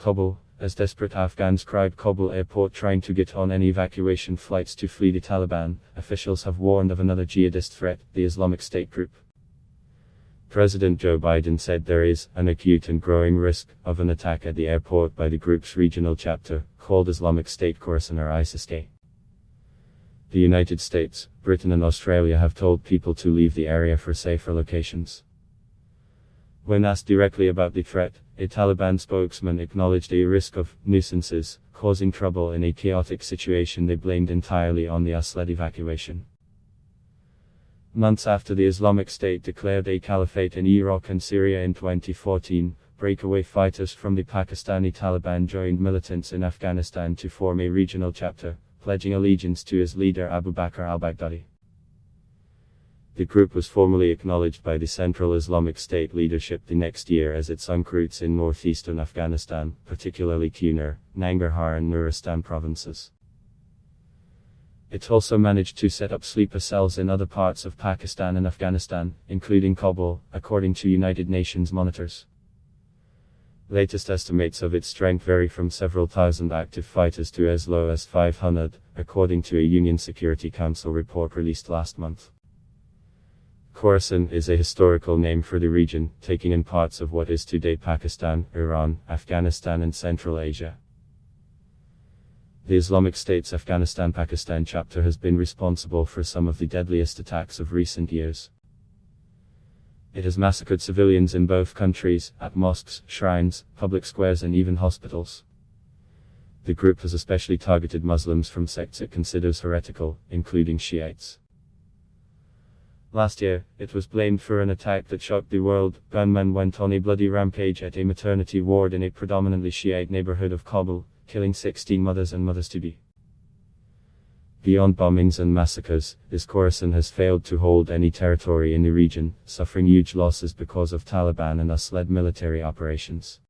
Kabul, as desperate Afghans crowd Kabul airport trying to get on any evacuation flights to flee the Taliban, officials have warned of another jihadist threat, the Islamic State group. President Joe Biden said there is an acute and growing risk of an attack at the airport by the group's regional chapter, called Islamic State Khorasan or ISIS-K. The United States, Britain and Australia have told people to leave the area for safer locations. When asked directly about the threat, a Taliban spokesman acknowledged a risk of nuisances causing trouble in a chaotic situation they blamed entirely on the US-led evacuation. Months after the Islamic State declared a caliphate in Iraq and Syria in 2014, breakaway fighters from the Pakistani Taliban joined militants in Afghanistan to form a regional chapter, pledging allegiance to its leader Abu Bakr al-Baghdadi. The group was formally acknowledged by the Central Islamic State leadership the next year as it sunk roots in northeastern Afghanistan, particularly Kunar, Nangarhar and Nuristan provinces. It also managed to set up sleeper cells in other parts of Pakistan and Afghanistan, including Kabul, according to United Nations monitors. Latest estimates of its strength vary from several thousand active fighters to as low as 500, according to a UN Security Council report released last month. Khorasan is a historical name for the region, taking in parts of what is today Pakistan, Iran, Afghanistan and Central Asia. The Islamic State's Afghanistan-Pakistan chapter has been responsible for some of the deadliest attacks of recent years. It has massacred civilians in both countries, at mosques, shrines, public squares and even hospitals. The group has especially targeted Muslims from sects it considers heretical, including Shiites. Last year, it was blamed for an attack that shocked the world. Gunmen went on a bloody rampage at a maternity ward in a predominantly Shiite neighborhood of Kabul, killing 16 mothers and mothers-to-be. Beyond bombings and massacres, this Khorasan has failed to hold any territory in the region, suffering huge losses because of Taliban and US-led military operations.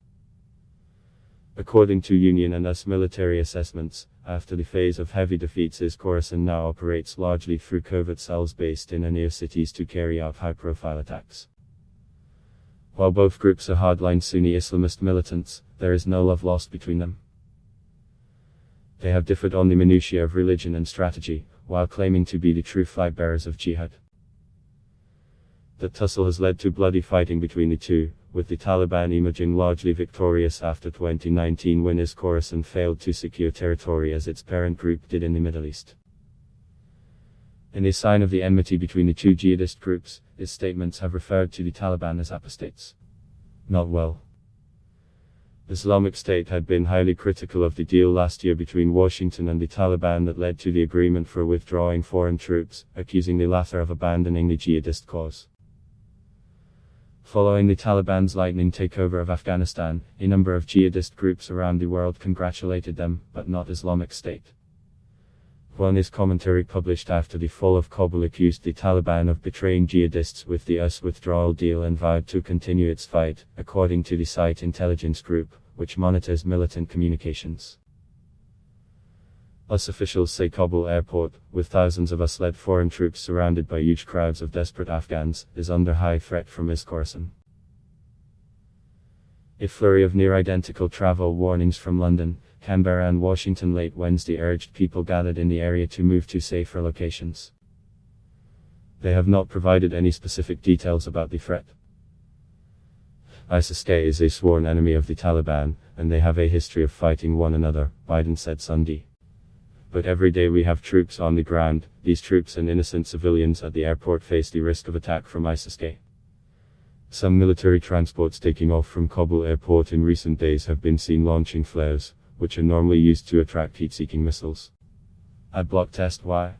According to Union and US military assessments, after the phase of heavy defeats, Khorasan now operates largely through covert cells based in and near cities to carry out high-profile attacks. While both groups are hardline Sunni Islamist militants, there is no love lost between them. They have differed on the minutiae of religion and strategy, while claiming to be the true flag-bearers of jihad. The tussle has led to bloody fighting between the two, with the Taliban emerging largely victorious after 2019 when Khorasan failed to secure territory as its parent group did in the Middle East. In a sign of the enmity between the two jihadist groups, its statements have referred to the Taliban as apostates. Not well. Islamic State had been highly critical of the deal last year between Washington and the Taliban that led to the agreement for withdrawing foreign troops, accusing the latter of abandoning the jihadist cause. Following the Taliban's lightning takeover of Afghanistan, a number of jihadist groups around the world congratulated them, but not Islamic State. One commentary published after the fall of Kabul accused the Taliban of betraying jihadists with the US withdrawal deal and vowed to continue its fight, according to the site Intelligence Group, which monitors militant communications. US officials say Kabul airport, with thousands of US-led foreign troops surrounded by huge crowds of desperate Afghans, is under high threat from Khorasan. A flurry of near-identical travel warnings from London, Canberra and Washington late Wednesday urged people gathered in the area to move to safer locations. They have not provided any specific details about the threat. ISIS-K is a sworn enemy of the Taliban, and they have a history of fighting one another, Biden said Sunday. But every day we have troops on the ground. These troops and innocent civilians at the airport face the risk of attack from ISIS-K. Some military transports taking off from Kabul airport in recent days have been seen launching flares, which are normally used to attract heat-seeking missiles. Ad block test. Why?